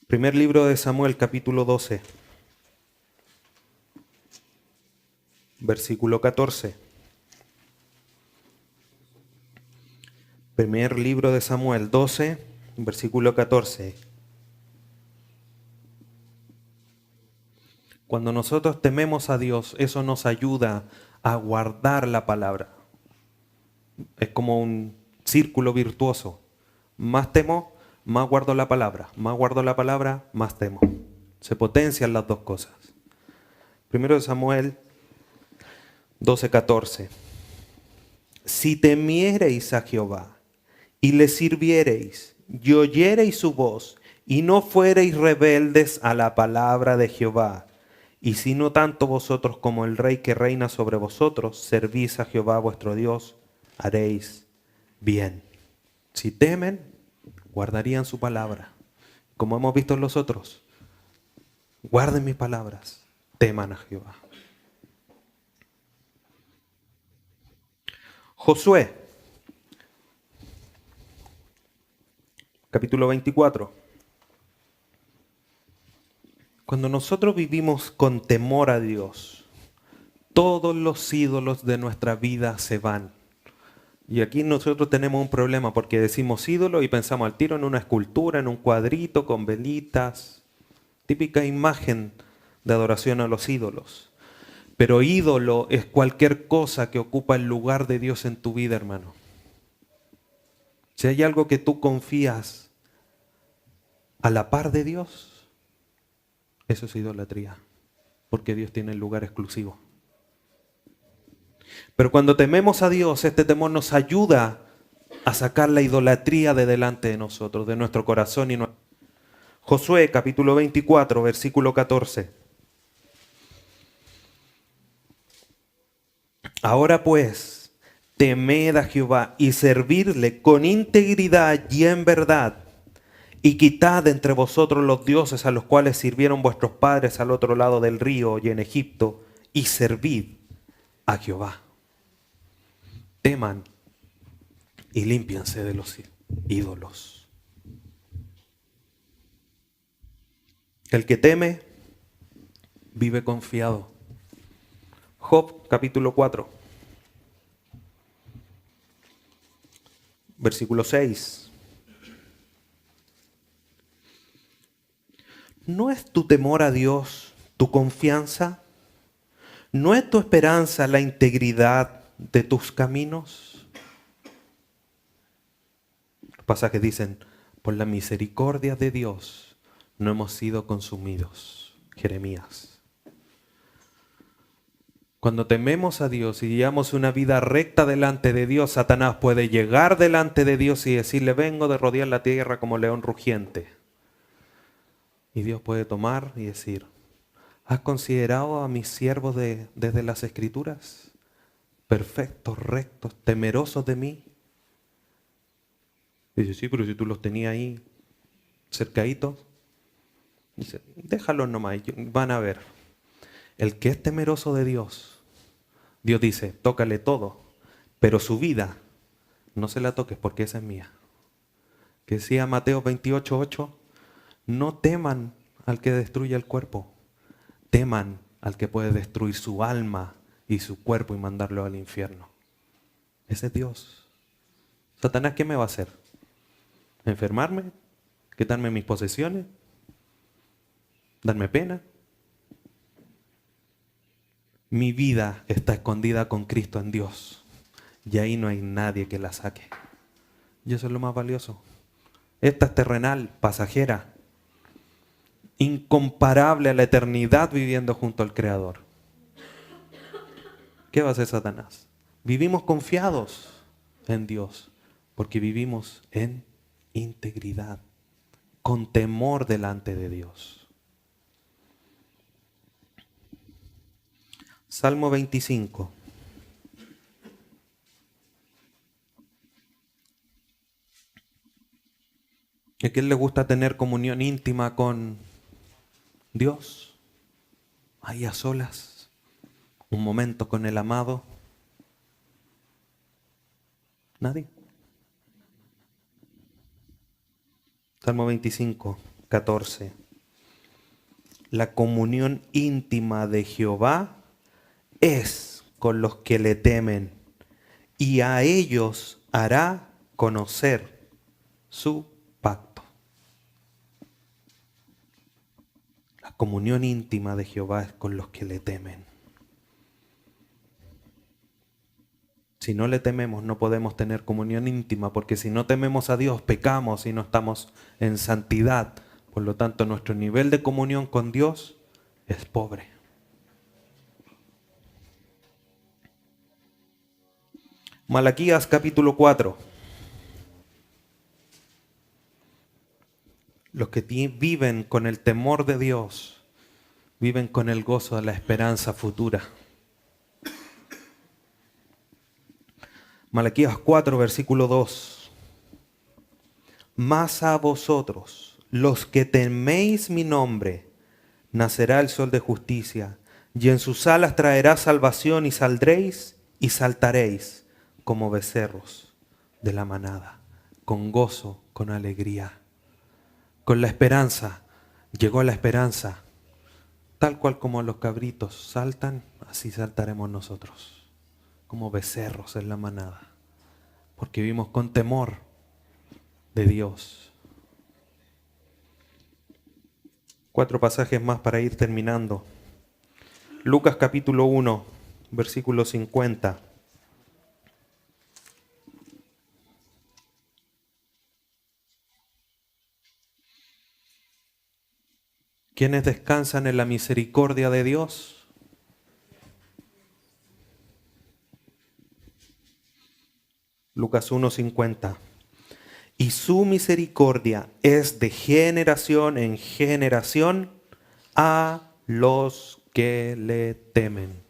A: Primer libro de Samuel, capítulo 12, versículo 14. Primer libro de Samuel 12, versículo 14. Cuando nosotros tememos a Dios, eso nos ayuda a guardar la palabra. Es como un círculo virtuoso. Más temo, más guardo la palabra. Más guardo la palabra, más temo. Se potencian las dos cosas. Primero de Samuel 12:14. Si temiereis a Jehová y le sirviereis y oyereis su voz y no fuereis rebeldes a la palabra de Jehová, y si no tanto vosotros como el rey que reina sobre vosotros, servís a Jehová vuestro Dios, haréis bien. Si temen, guardarían su palabra. Como hemos visto en los otros, guarden mis palabras, teman a Jehová. Josué, capítulo 24. Cuando nosotros vivimos con temor a Dios, todos los ídolos de nuestra vida se van. Y aquí nosotros tenemos un problema porque decimos ídolo y pensamos al tiro en una escultura, en un cuadrito con velitas. Típica imagen de adoración a los ídolos. Pero ídolo es cualquier cosa que ocupa el lugar de Dios en tu vida, hermano. Si hay algo que tú confías a la par de Dios, eso es idolatría. Porque Dios tiene el lugar exclusivo. Pero cuando tememos a Dios, este temor nos ayuda a sacar la idolatría de delante de nosotros, de nuestro corazón. Josué capítulo 24, versículo 14. Ahora pues, temed a Jehová y servirle con integridad y en verdad, y quitad entre vosotros los dioses a los cuales sirvieron vuestros padres al otro lado del río y en Egipto, y servid a Jehová. Teman y límpianse de los ídolos. El que teme, vive confiado. Job capítulo 4, versículo 6. ¿No es tu temor a Dios tu confianza? ¿No es tu esperanza la integridad de tus caminos? Los pasajes dicen, por la misericordia de Dios no hemos sido consumidos. Jeremías. Cuando tememos a Dios y llevamos una vida recta delante de Dios, Satanás puede llegar delante de Dios y decirle, vengo de rodear la tierra como león rugiente. Y Dios puede tomar y decir, ¿has considerado a mis siervos desde las Escrituras? Perfectos, rectos, temerosos de mí. Dice, sí, pero si tú los tenías ahí cercaditos. Dice, déjalos nomás, van a ver. El que es temeroso de Dios, Dios dice, tócale todo, pero su vida no se la toques porque esa es mía. Que decía Mateo 28:8, no teman al que destruye el cuerpo, teman al que puede destruir su alma y su cuerpo y mandarlo al infierno. Ese es Dios. Satanás, ¿qué me va a hacer? ¿Enfermarme? ¿Quitarme mis posesiones? ¿Darme pena? Mi vida está escondida con Cristo en Dios y ahí no hay nadie que la saque. Y eso es lo más valioso. Esta es terrenal, pasajera, incomparable a la eternidad viviendo junto al Creador. ¿Qué va a hacer Satanás? Vivimos confiados en Dios porque vivimos en integridad, con temor delante de Dios. Salmo 25. ¿A quién le gusta tener comunión íntima con Dios? Ahí a solas, un momento con el amado. ¿Nadie? Salmo 25, 14. La comunión íntima de Jehová es con los que le temen, y a ellos hará conocer su pacto. La comunión íntima de Jehová es con los que le temen. Si no le tememos, no podemos tener comunión íntima, porque si no tememos a Dios, pecamos y no estamos en santidad. Por lo tanto, nuestro nivel de comunión con Dios es pobre. Malaquías capítulo 4. Los que viven con el temor de Dios, viven con el gozo de la esperanza futura. Malaquías 4, versículo 2. Mas a vosotros, los que teméis mi nombre, nacerá el sol de justicia, y en sus alas traerá salvación, y saldréis y saltaréis como becerros de la manada, con gozo, con alegría, con la esperanza. Llegó la esperanza. Tal cual como los cabritos saltan, así saltaremos nosotros, como becerros en la manada, porque vivimos con temor de Dios. 4 pasajes más para ir terminando. Lucas capítulo 1, versículo 50. ¿Quiénes descansan en la misericordia de Dios? Lucas 1:50. Y su misericordia es de generación en generación a los que le temen.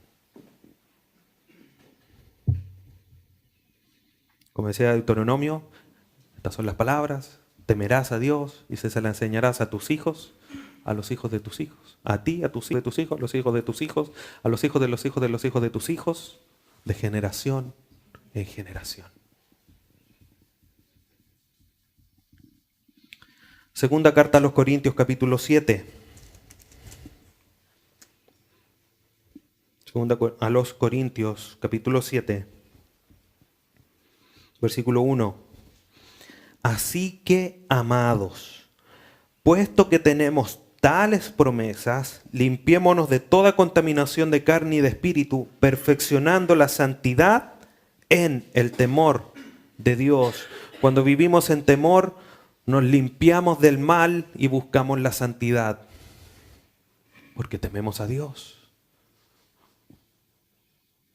A: Como decía Deuteronomio, estas son las palabras: temerás a Dios y se la enseñarás a tus hijos, a los hijos de tus hijos, a ti, a tus hijos de tus hijos, a los hijos de tus hijos, a los hijos de los hijos de los hijos de tus hijos, de generación en generación. Segunda carta a los Corintios, capítulo 7. Segunda a los Corintios, capítulo 7, versículo 1. Así que, amados, puesto que tenemos tales promesas, limpiémonos de toda contaminación de carne y de espíritu, perfeccionando la santidad en el temor de Dios. Cuando vivimos en temor, nos limpiamos del mal y buscamos la santidad, porque tememos a Dios.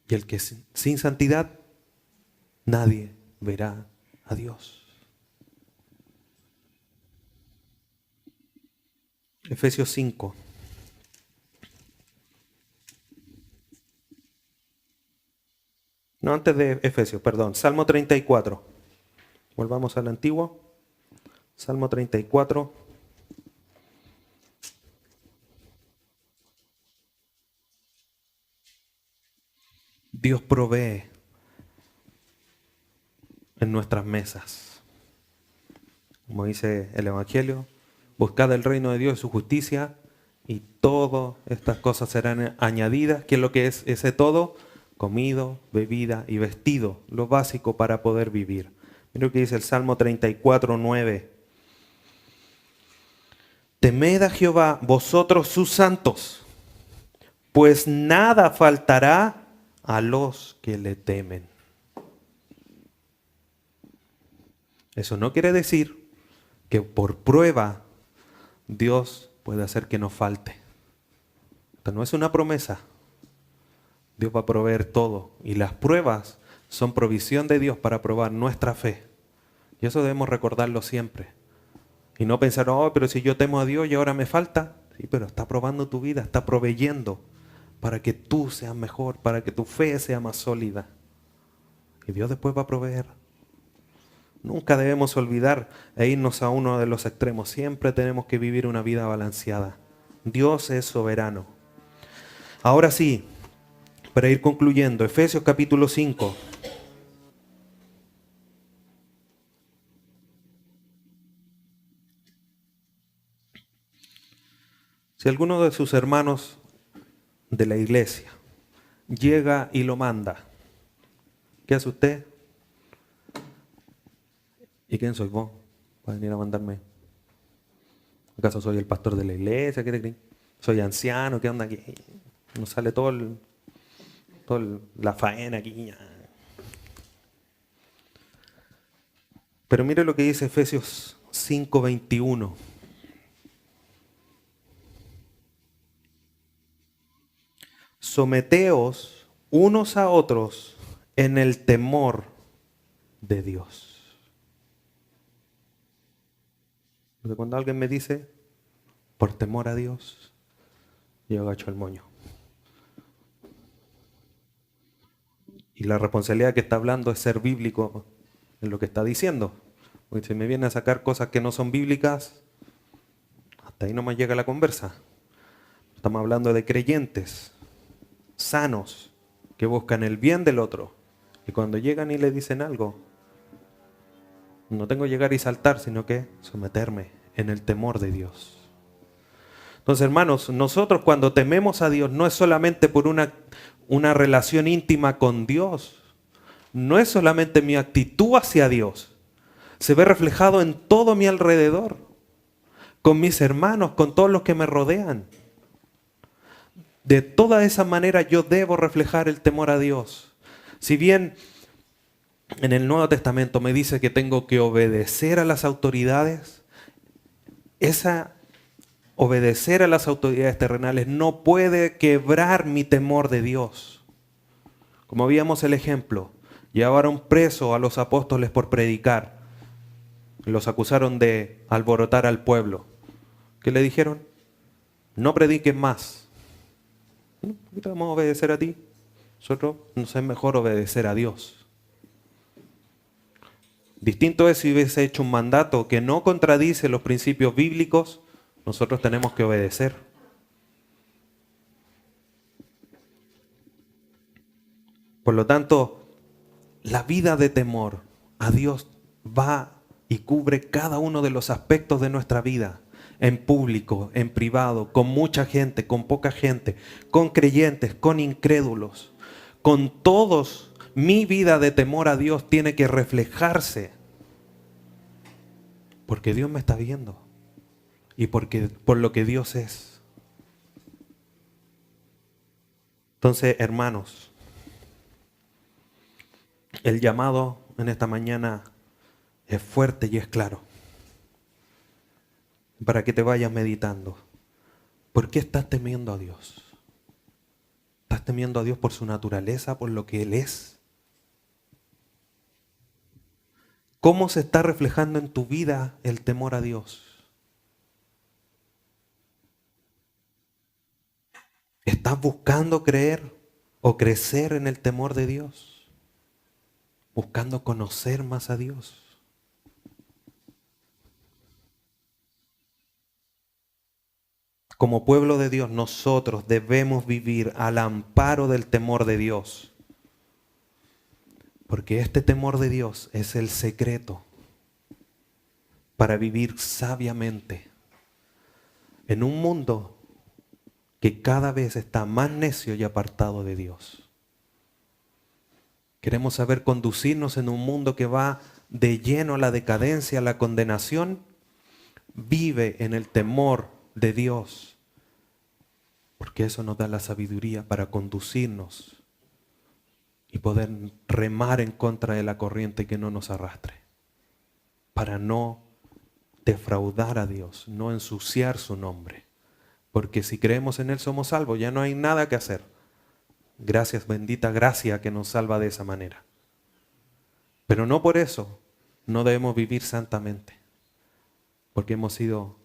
A: Y el que sin santidad, nadie verá a Dios. Efesios 5. No, antes de Efesios, perdón. Salmo 34. Volvamos al antiguo. Salmo 34. Dios provee en nuestras mesas. Como dice el Evangelio, buscad el reino de Dios y su justicia y todas estas cosas serán añadidas. ¿Qué es lo que es ese todo? Comido, bebida y vestido, lo básico para poder vivir. Mira lo que dice el Salmo 34, 9. Temed a Jehová, vosotros sus santos, pues nada faltará a los que le temen. Eso no quiere decir que por prueba Dios puede hacer que nos falte. Esto no es una promesa. Dios va a proveer todo. Y las pruebas son provisión de Dios para probar nuestra fe. Y eso debemos recordarlo siempre. Y no pensar, oh, pero si yo temo a Dios y ahora me falta. Sí, pero está probando tu vida, está proveyendo para que tú seas mejor, para que tu fe sea más sólida. Y Dios después va a proveer. Nunca debemos olvidar e irnos a uno de los extremos. Siempre tenemos que vivir una vida balanceada. Dios es soberano. Ahora sí, para ir concluyendo, Efesios capítulo 5. Si alguno de sus hermanos de la iglesia llega y lo manda, ¿qué hace usted? ¿Y quién soy vos para venir a mandarme? ¿Acaso soy el pastor de la iglesia? ¿Qué te creen? ¿Soy anciano? ¿Qué onda aquí? Nos sale toda la faena aquí. Pero mire lo que dice Efesios 5:21. Someteos unos a otros en el temor de Dios. Porque cuando alguien me dice, por temor a Dios, yo agacho el moño. Y la responsabilidad que está hablando es ser bíblico en lo que está diciendo. Porque si me viene a sacar cosas que no son bíblicas, hasta ahí no me llega la conversa. Estamos hablando de creyentes sanos que buscan el bien del otro Y cuando llegan y le dicen algo, no tengo que llegar y saltar, sino que someterme en el temor de Dios. Entonces, hermanos, nosotros cuando tememos a Dios no es solamente por una relación íntima con Dios, no es solamente mi actitud hacia Dios, se ve reflejado en todo mi alrededor, con mis hermanos, con todos los que me rodean. De toda esa manera yo debo reflejar el temor a Dios. Si bien en el Nuevo Testamento me dice que tengo que obedecer a las autoridades, obedecer a las autoridades terrenales no puede quebrar mi temor de Dios. Como veíamos el ejemplo, llevaron preso a los apóstoles por predicar. Los acusaron de alborotar al pueblo. ¿Qué le dijeron? No prediquen más. No, ¿por qué vamos a obedecer a ti? Nosotros nos es mejor obedecer a Dios. Distinto es si hubiese hecho un mandato que no contradice los principios bíblicos, nosotros tenemos que obedecer. Por lo tanto, la vida de temor a Dios va y cubre cada uno de los aspectos de nuestra vida, en público, en privado, con mucha gente, con poca gente, con creyentes, con incrédulos, con todos. Mi vida de temor a Dios tiene que reflejarse, porque Dios me está viendo y por lo que Dios es. Entonces, hermanos, el llamado en esta mañana es fuerte y es claro. Para que te vayas meditando. ¿Por qué estás temiendo a Dios? ¿Estás temiendo a Dios por su naturaleza, por lo que Él es? ¿Cómo se está reflejando en tu vida el temor a Dios? ¿Estás buscando creer o crecer en el temor de Dios? ¿Buscando conocer más a Dios? Como pueblo de Dios, nosotros debemos vivir al amparo del temor de Dios. Porque este temor de Dios es el secreto para vivir sabiamente en un mundo que cada vez está más necio y apartado de Dios. Queremos saber conducirnos en un mundo que va de lleno a la decadencia, a la condenación. Vive en el temor de Dios, porque eso nos da la sabiduría para conducirnos y poder remar en contra de la corriente que no nos arrastre, para no defraudar a Dios, no ensuciar su nombre, porque si creemos en Él somos salvos, ya no hay nada que hacer. Gracias, bendita gracia que nos salva de esa manera. Pero no por eso no debemos vivir santamente, porque hemos sido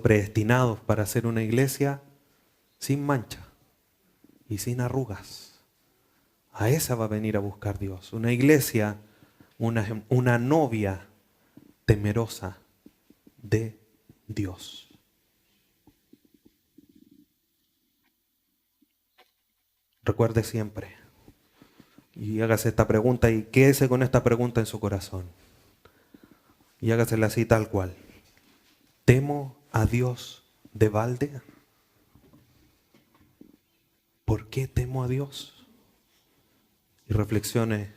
A: predestinados para ser una iglesia sin mancha y sin arrugas. A esa va a venir a buscar Dios. Una iglesia, una novia temerosa de Dios. Recuerde siempre y hágase esta pregunta y quédese con esta pregunta en su corazón. Y hágasela así tal cual. ¿Temo a Dios de balde? ¿Por qué temo a Dios? Y reflexione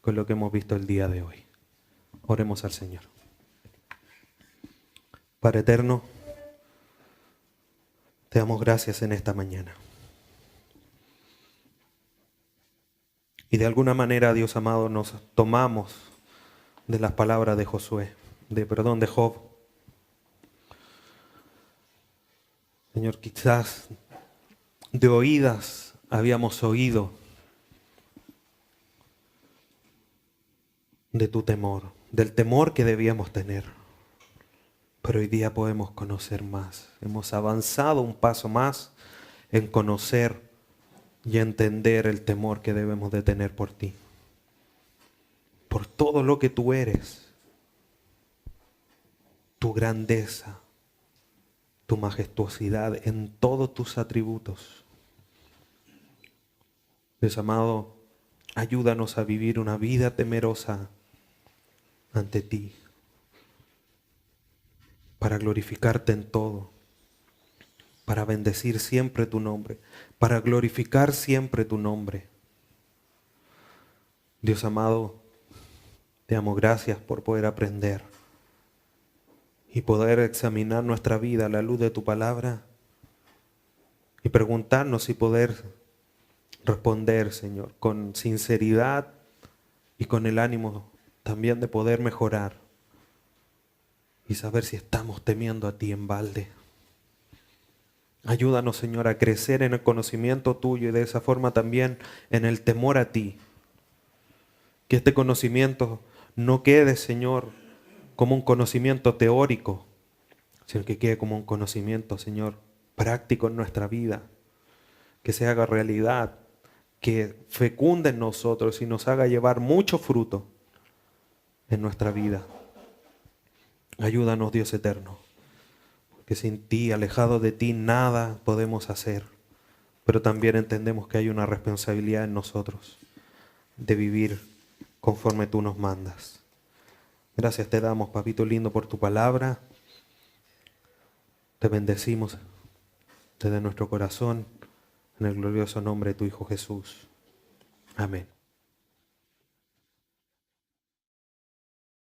A: con lo que hemos visto el día de hoy. Oremos al Señor. Padre eterno, te damos gracias en esta mañana. Y de alguna manera, Dios amado, nos tomamos de las palabras de de Job. Señor, quizás de oídas habíamos oído de tu temor, del temor que debíamos tener. Pero hoy día podemos conocer más. Hemos avanzado un paso más en conocer y entender el temor que debemos de tener por ti. Por todo lo que tú eres, tu grandeza, tu majestuosidad en todos tus atributos. Dios amado, ayúdanos a vivir una vida temerosa ante ti, para glorificarte en todo, para bendecir siempre tu nombre, para glorificar siempre tu nombre. Dios amado, te damos gracias por poder aprender y poder examinar nuestra vida a la luz de tu palabra y preguntarnos y poder responder, Señor, con sinceridad y con el ánimo también de poder mejorar y saber si estamos temiendo a ti en balde. Ayúdanos, Señor, a crecer en el conocimiento tuyo y de esa forma también en el temor a ti. Que este conocimiento no quede, Señor, como un conocimiento teórico, sino que quede como un conocimiento, Señor, práctico en nuestra vida. Que se haga realidad, que fecunde en nosotros y nos haga llevar mucho fruto en nuestra vida. Ayúdanos, Dios eterno, porque sin ti, alejado de ti, nada podemos hacer. Pero también entendemos que hay una responsabilidad en nosotros de vivir conforme tú nos mandas. Gracias te damos, papito lindo, por tu palabra. Te bendecimos desde nuestro corazón en el glorioso nombre de tu Hijo Jesús. Amén.